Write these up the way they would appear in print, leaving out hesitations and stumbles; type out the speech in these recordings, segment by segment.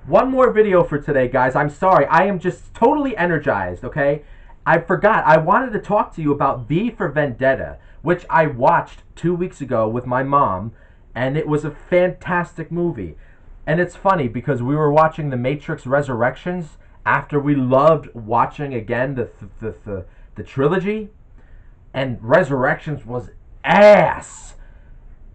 One more video for today, guys. I'm sorry. I am just totally energized, okay? I forgot. I wanted to talk to you about V for Vendetta, which I watched 2 weeks ago with my mom, and it was a fantastic movie. And it's funny because we were watching The Matrix Resurrections after we loved watching again the trilogy, and Resurrections was ass,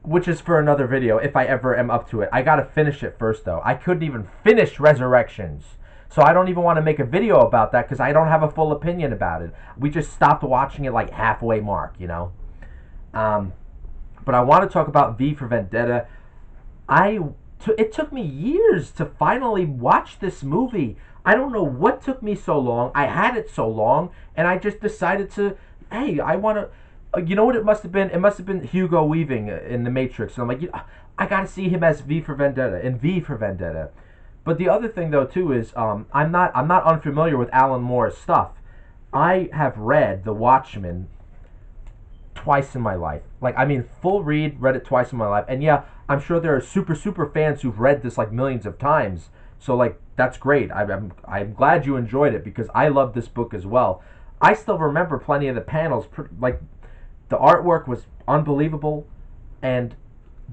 which is for another video if I ever am up to it. I gotta finish it first though. I couldn't even finish Resurrections. So I don't even want to make a video about that because I don't have a full opinion about it. We just stopped watching it like halfway mark, you know. Um, but I want to talk about V for Vendetta. It took me years to finally watch this movie. I don't know what took me so long. I had it so long, and I just decided to. Hey, I want to. You know what it must have been? It must have been Hugo Weaving in The Matrix. And I'm like, I got to see him as V for Vendetta in V for Vendetta. But the other thing though too is I'm not unfamiliar with Alan Moore's stuff. I have read The Watchmen twice in my life. Like, I mean, full read it twice in my life. And yeah, I'm sure there are super fans who've read this like millions of times. So like that's great. I'm glad you enjoyed it because I love this book as well. I still remember plenty of the panels. Like the artwork was unbelievable, and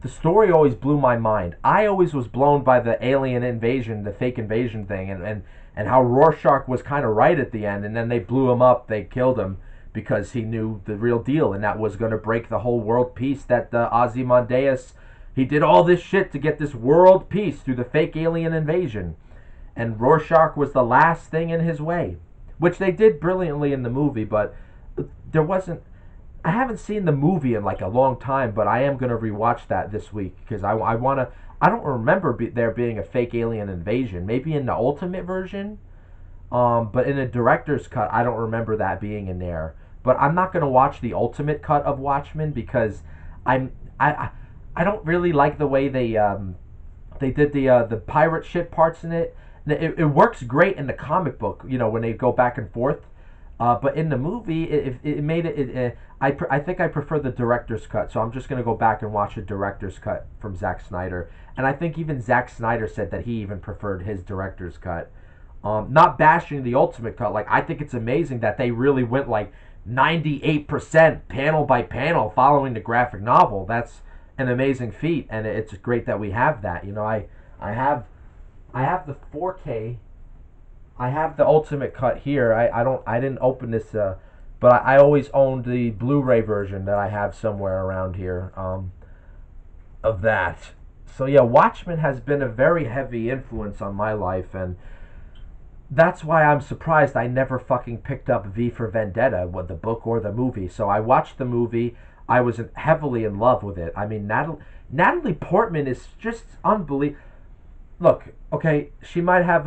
the story always blew my mind. I always was blown by the alien invasion, the fake invasion thing, and how Rorschach was kind of right at the end, and then they blew him up, they killed him because he knew the real deal, and that was going to break the whole world peace. That Ozymandias, he did all this shit to get this world peace through the fake alien invasion, and Rorschach was the last thing in his way, which they did brilliantly in the movie, but there wasn't. I haven't seen the movie in like a long time, but I am gonna rewatch that this week because I wanna. I don't remember there being a fake alien invasion. Maybe in the Ultimate version, but in a director's cut, I don't remember that being in there. But I'm not gonna watch the Ultimate cut of Watchmen because I'm I don't really like the way they did the pirate ship parts in it. It works great in the comic book, you know, when they go back and forth. But in the movie, it made it. I think I prefer the director's cut, so I'm just gonna go back and watch the director's cut from Zack Snyder. And I think even Zack Snyder said that he even preferred his director's cut. Not bashing the ultimate cut. Like, I think it's amazing that they really went like 98% panel by panel following the graphic novel. That's an amazing feat, and it's great that we have that. You know, I have I have the 4K. I have the ultimate cut here. I didn't open this, but I always owned the Blu-ray version that I have somewhere around here, of that. So yeah, Watchmen has been a very heavy influence on my life, and that's why I'm surprised I never fucking picked up V for Vendetta, with the book or the movie. So I watched the movie. I was heavily in love with it. I mean, Natalie Portman is just unbelievable. Look, okay, she might have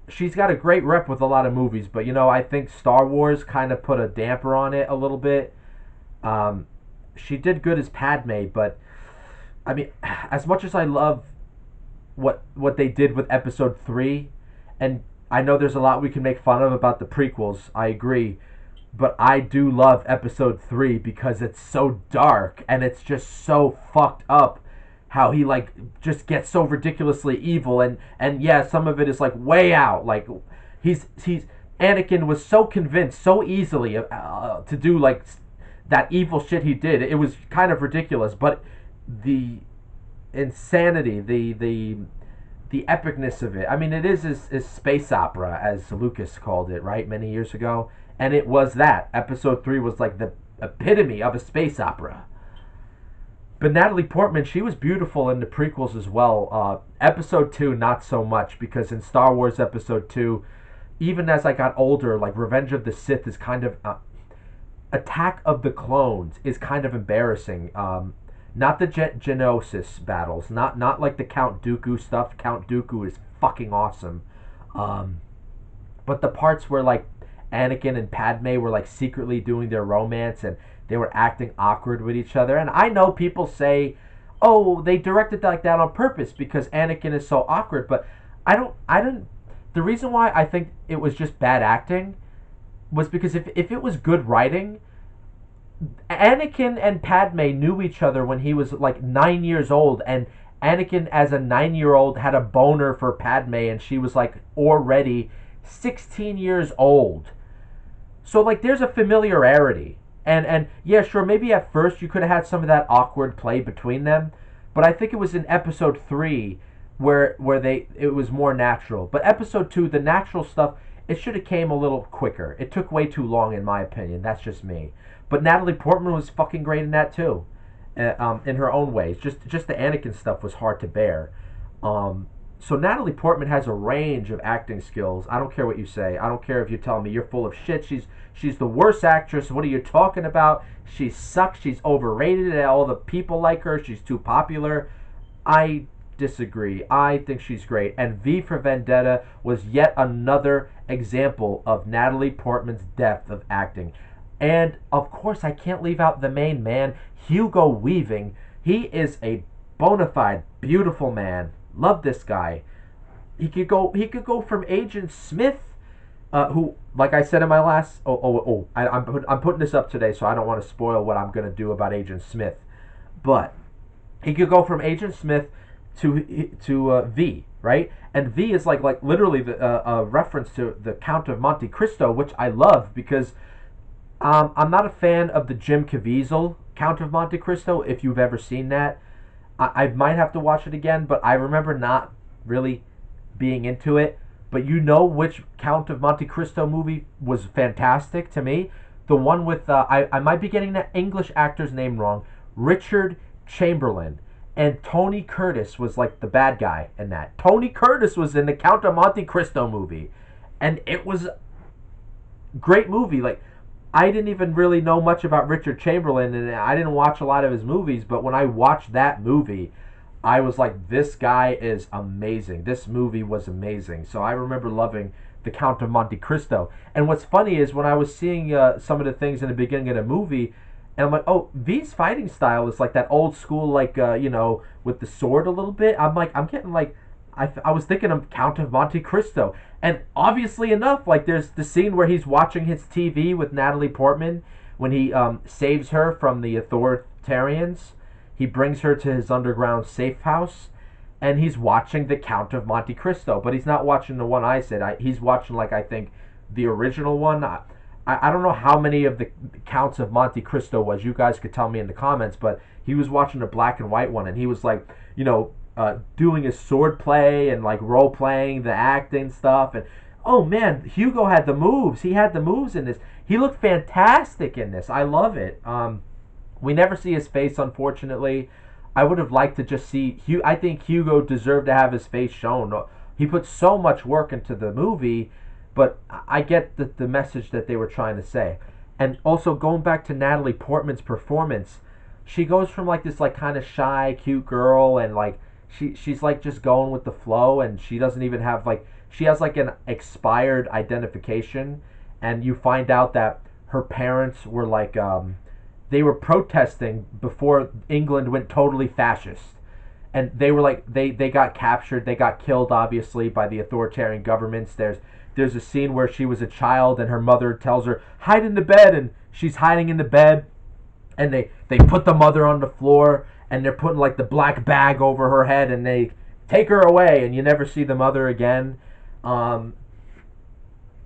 she's got a great rep with a lot of movies, but you know, I think Star Wars kind of put a damper on it a little bit. She did good as Padme, but I mean, as much as I love what they did with Episode 3, and I know there's a lot we can make fun of about the prequels. I agree, but I do love Episode 3 because it's so dark and it's just so fucked up how he like just gets so ridiculously evil, and yeah, some of it is like way out. Like he's Anakin was so convinced so easily to do like that evil shit he did. It was kind of ridiculous, but the insanity, the epicness of it. I mean, it is space opera, as Lucas called it, right, many years ago, and it was that. Episode 3 was like the epitome of a space opera. But Natalie Portman, she was beautiful in the prequels as well. Episode 2, not so much, because in Star Wars Episode 2, even as I got older, like Revenge of the Sith is kind of... Attack of the Clones is kind of embarrassing. Not the Geonosis battles, not like the Count Dooku stuff. Count Dooku is fucking awesome. But the parts where like Anakin and Padme were like secretly doing their romance and they were acting awkward with each other. And I know people say, "Oh, they directed like that on purpose because Anakin is so awkward." But I don't. The reason why I think it was just bad acting was because if it was good writing, Anakin and Padme knew each other when he was like 9 years old, and Anakin, as a 9-year-old, had a boner for Padme, and she was like already 16 years old. So like, there's a familiarity, and yeah, sure, maybe at first you could have had some of that awkward play between them, but I think it was in episode 3 where they it was more natural. But episode 2, the natural stuff, it should have came a little quicker. It took way too long, in my opinion. That's just me. But Natalie Portman was fucking great in that too, in her own ways. Just the Anakin stuff was hard to bear. So Natalie Portman has a range of acting skills. I don't care what you say. I don't care if you tell me you're full of shit. She's the worst actress. What are you talking about? She sucks. She's overrated. All the people like her. She's too popular. I disagree. I think she's great. And V for Vendetta was yet another example of Natalie Portman's depth of acting. And of course, I can't leave out the main man, Hugo Weaving. He is a bona fide beautiful man. Love this guy. He could go from Agent Smith, who, like I said in my last, I'm putting this up today, so I don't want to spoil what I'm gonna do about Agent Smith, but he could go from Agent Smith to V, right? And V is like literally a reference to the Count of Monte Cristo, which I love because I'm not a fan of the Jim Caviezel Count of Monte Cristo. If you've ever seen that, I might have to watch it again, but I remember not really being into it. But you know which Count of Monte Cristo movie was fantastic to me? The one with, I might be getting the English actor's name wrong, Richard Chamberlain. And Tony Curtis was like the bad guy in that. Tony Curtis was in the Count of Monte Cristo movie. And it was a great movie. Like, I didn't even really know much about Richard Chamberlain, and I didn't watch a lot of his movies, but when I watched that movie, I was like, this guy is amazing. This movie was amazing. So I remember loving the Count of Monte Cristo. And what's funny is when I was seeing some of the things in the beginning of the movie, and I'm like, oh, V's fighting style is like that old school, like, with the sword a little bit. I'm like, I'm getting like, I was thinking of Count of Monte Cristo. And obviously enough, like, there's the scene where he's watching his TV with Natalie Portman when he saves her from the authoritarians. He brings her to his underground safe house, and he's watching the Count of Monte Cristo. But he's not watching the one I said. He's watching, like, I think, the original one. I don't know how many of the Counts of Monte Cristo was. You guys could tell me in the comments. But he was watching the black and white one, and he was, like, doing his sword play and like role playing the acting stuff. And oh man, Hugo had the moves. He had the moves in this. He looked fantastic in this. I love it. We never see his face, unfortunately. I would have liked to just see I think Hugo deserved to have his face shown. He put so much work into the movie, but I get the message that they were trying to say. And also going back to Natalie Portman's performance, she goes from like this like kind of shy, cute girl, and like she's like just going with the flow, and she doesn't even have like, she has like an expired identification, and you find out that her parents were like they were protesting before England went totally fascist, and they were like they got captured, they got killed obviously by the authoritarian governments. There's a scene where she was a child and her mother tells her hide in the bed, and she's hiding in the bed, and they put the mother on the floor, and they're putting like the black bag over her head, and they take her away, and you never see the mother again. Oh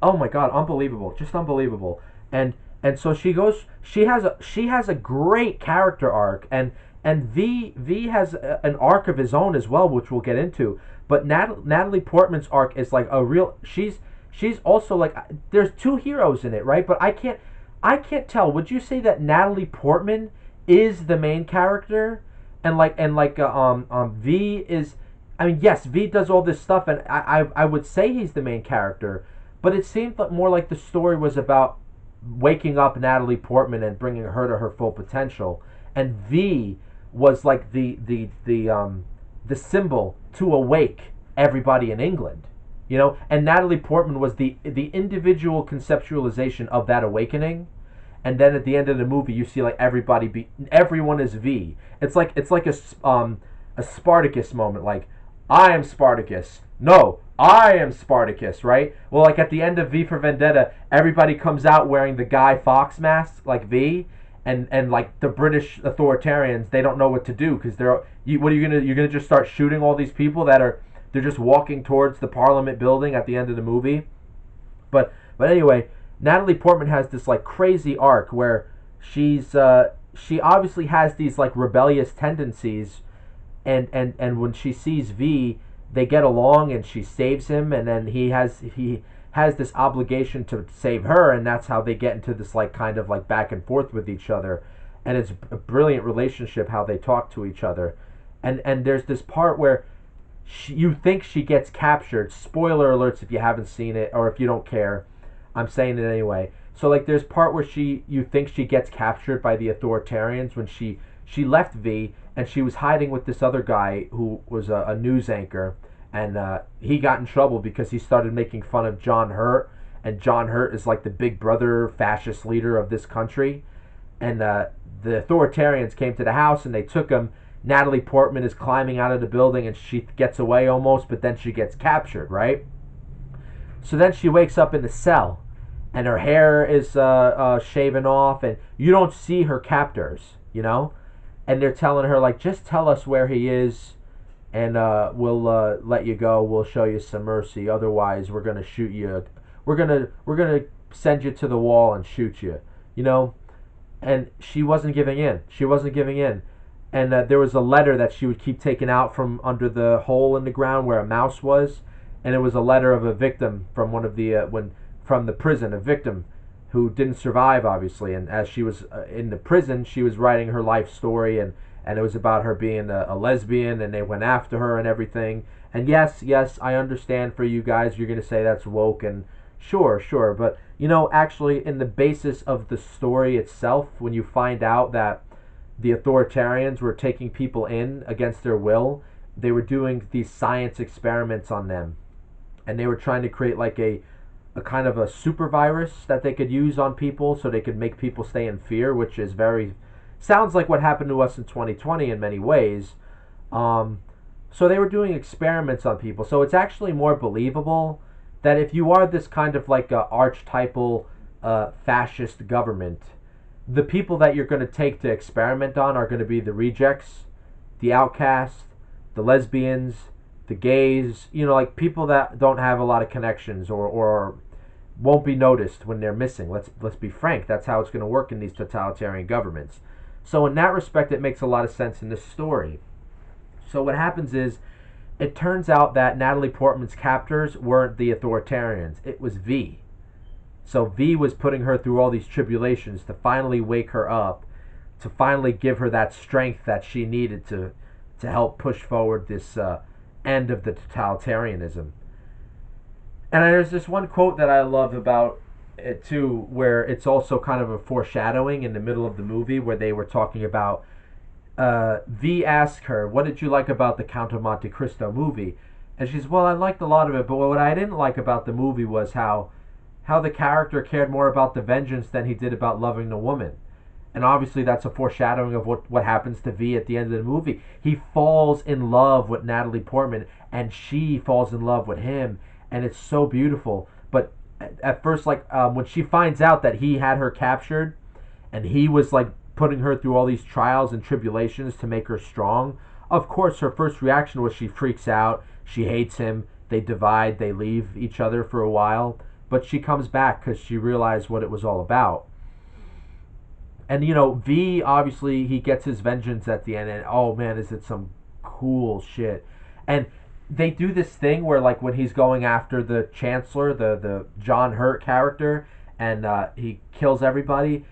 my god, unbelievable, just unbelievable. And so she goes. She has a great character arc, and V has an arc of his own as well, which we'll get into. But Natalie Portman's arc is like a real. She's also like, there's two heroes in it, right? But I can't tell. Would you say that Natalie Portman is the main character? And V is, I mean, yes, V does all this stuff, and I would say he's the main character, but it seemed more like the story was about waking up Natalie Portman and bringing her to her full potential, and V was like the symbol to awake everybody in England, and Natalie Portman was the individual conceptualization of that awakening. And then at the end of the movie, you see like everyone is V. It's like a Spartacus moment. Like, I am Spartacus. No, I am Spartacus. Right? Well, like at the end of V for Vendetta, everybody comes out wearing the Guy Fawkes mask, like V, and like the British authoritarians, they don't know what to do because what are you gonna, you're gonna just start shooting all these people that are, they're just walking towards the Parliament building at the end of the movie. But anyway, Natalie Portman has this like crazy arc where she obviously has these like rebellious tendencies, and when she sees V, they get along and she saves him, and then he has this obligation to save her, and that's how they get into this like kind of like back and forth with each other, and it's a brilliant relationship how they talk to each other, and there's this part where you think she gets captured. Spoiler alerts if you haven't seen it or if you don't care. I'm saying it anyway. So like there's part where you think she gets captured by the authoritarians when she left V and she was hiding with this other guy who was a news anchor, and he got in trouble because he started making fun of John Hurt, and John Hurt is like the big brother fascist leader of this country, and the authoritarians came to the house and they took him. Natalie Portman is climbing out of the building and she gets away almost, but then she gets captured, right? So then she wakes up in the cell and her hair is shaven off, and you don't see her captors, you know? And they're telling her, like, just tell us where he is and we'll let you go. We'll show you some mercy. Otherwise, we're going to shoot you. We're gonna send you to the wall and shoot you, you know? And she wasn't giving in. She wasn't giving in. And there was a letter that she would keep taking out from under the hole in the ground where a mouse was, and it was a letter of a victim from one of the from the prison, a victim who didn't survive, obviously. And as she was in the prison, she was writing her life story, and it was about her being a lesbian, and they went after her and everything. And yes, I understand for you guys, you're gonna say that's woke, and sure, but you know, actually, in the basis of the story itself, when you find out that the authoritarians were taking people in against their will, they were doing these science experiments on them, and they were trying to create like a kind of a super virus that they could use on people so they could make people stay in fear, which is very, sounds like what happened to us in 2020 in many ways. So they were doing experiments on people, so it's actually more believable that if you are this kind of like archetypal fascist government, the people that you're going to take to experiment on are going to be the rejects, the outcasts, the lesbians, the gays, you know, like people that don't have a lot of connections or won't be noticed when they're missing. Let's be frank, that's how it's going to work in these totalitarian governments. So in that respect, it makes a lot of sense in this story. So what happens is, it turns out that Natalie Portman's captors weren't the authoritarians, it was V. So V was putting her through all these tribulations to finally wake her up, to finally give her that strength that she needed to help push forward this end of the totalitarianism. And there's this one quote that I love about it too, where it's also kind of a foreshadowing in the middle of the movie where they were talking about V asked her, what did you like about the Count of Monte Cristo movie? And she's, well, I liked a lot of it, but what I didn't like about the movie was how the character cared more about the vengeance than he did about loving the woman. And obviously that's a foreshadowing of what happens to V at the end of the movie. He falls in love with Natalie Portman, and she falls in love with him, and it's so beautiful. But at first, like when she finds out that he had her captured, and he was like putting her through all these trials and tribulations to make her strong, of course her first reaction was she freaks out, she hates him, they divide, they leave each other for a while. But she comes back because she realized what it was all about. And you know, V, obviously he gets his vengeance at the end, and oh man, is it some cool shit. And they do this thing where like when he's going after the Chancellor, the John Hurt character, and he kills everybody,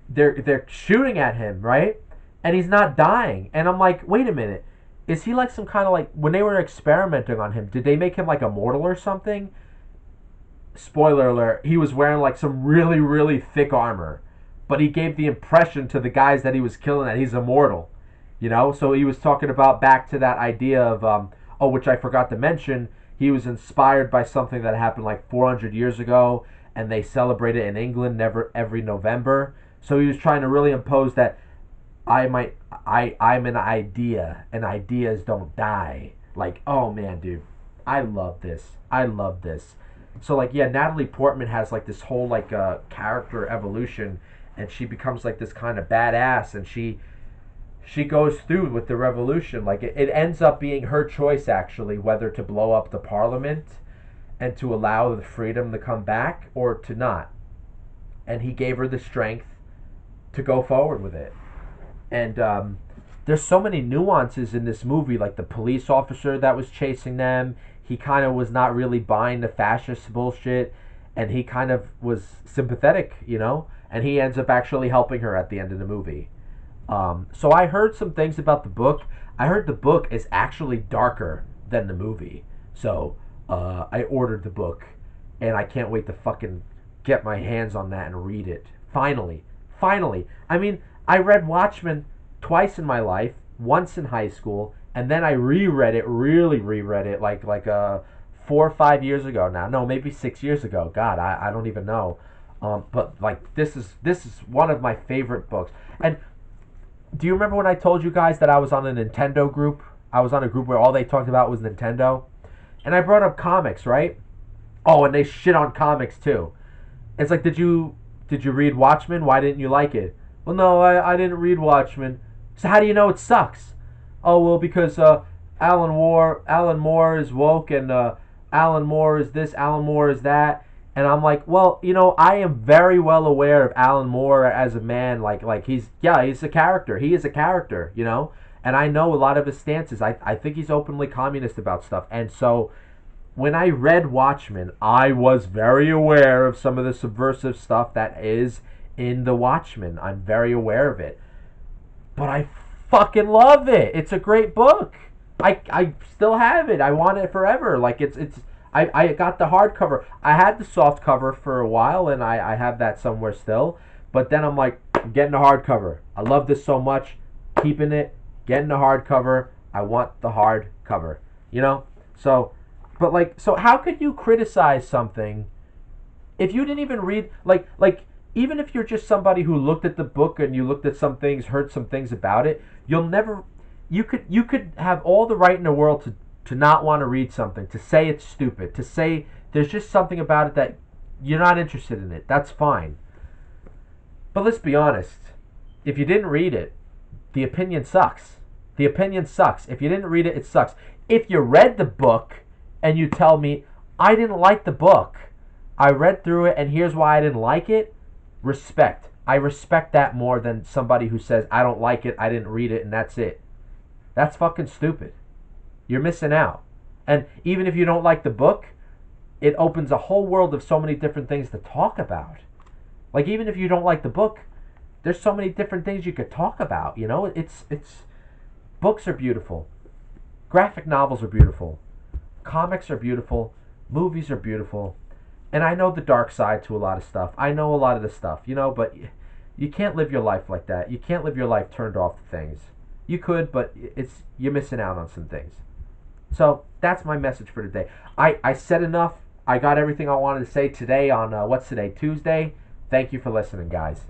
they're shooting at him, right? And he's not dying. And I'm like, wait a minute, is he like some kind of like, when they were experimenting on him, did they make him like immortal or something? Spoiler alert, he was wearing like some really, really thick armor, but he gave the impression to the guys that he was killing that he's immortal, you know? So he was talking about back to that idea of, which I forgot to mention, he was inspired by something that happened like 400 years ago, and they celebrate it in England every November. So he was trying to really impose that I'm an idea, and ideas don't die. Like, oh man, dude, I love this. So like, yeah, Natalie Portman has like this whole like character evolution, and she becomes like this kind of badass, and she goes through with the revolution. Like it ends up being her choice actually whether to blow up the parliament and to allow the freedom to come back or to not. And he gave her the strength to go forward with it. And there's so many nuances in this movie, like the police officer that was chasing them. He kind of was not really buying the fascist bullshit, and he kind of was sympathetic, and he ends up actually helping her at the end of the movie. So I heard some things about the book. I heard the book is actually darker than the movie. So I ordered the book, and I can't wait to fucking get my hands on that and read it. Finally. I mean, I read Watchmen twice in my life, once in high school, and then I really reread it, like 4 or 5 years ago now. No, maybe 6 years ago. God, I don't even know. But like this is one of my favorite books. And do you remember when I told you guys that I was on a Nintendo group? I was on a group where all they talked about was Nintendo, and I brought up comics, right? Oh, and they shit on comics too. It's like, did you read Watchmen? Why didn't you like it? Well, no, I didn't read Watchmen. So how do you know it sucks? Oh, well, because Alan Moore is woke, and Alan Moore is this, Alan Moore is that. And I'm like, well, I am very well aware of Alan Moore as a man. Like he's a character. He is a character, And I know a lot of his stances. I think he's openly communist about stuff. And so when I read Watchmen, I was very aware of some of the subversive stuff that is in the Watchmen. I'm very aware of it. But I fucking love it. It's a great book. I still have it. I want it forever. Like I got the hardcover. I had the soft cover for a while, and I have that somewhere still. But then I'm like, I'm getting the hardcover. I love this so much. Keeping it. Getting the hardcover. I want the hardcover. So, so how could you criticize something if you didn't even read, even if you're just somebody who looked at the book and you looked at some things, heard some things about it, you could have all the right in the world to not want to read something, to say it's stupid, to say there's just something about it that you're not interested in it. That's fine. But let's be honest. If you didn't read it, the opinion sucks. The opinion sucks. If you didn't read it, it sucks. If you read the book and you tell me, I didn't like the book, I read through it and here's why I didn't like it, respect. I respect that more than somebody who says, I don't like it, I didn't read it, and that's it. That's fucking stupid. You're missing out. And even if you don't like the book, it opens a whole world of so many different things to talk about. Like, even if you don't like the book, there's so many different things you could talk about, It's books are beautiful. Graphic novels are beautiful. Comics are beautiful. Movies are beautiful. And I know the dark side to a lot of stuff. I know a lot of the stuff, but you can't live your life like that. You can't live your life turned off to things. You could, but you're missing out on some things. So that's my message for today. I said enough. I got everything I wanted to say today on, what's today, Tuesday? Thank you for listening, guys.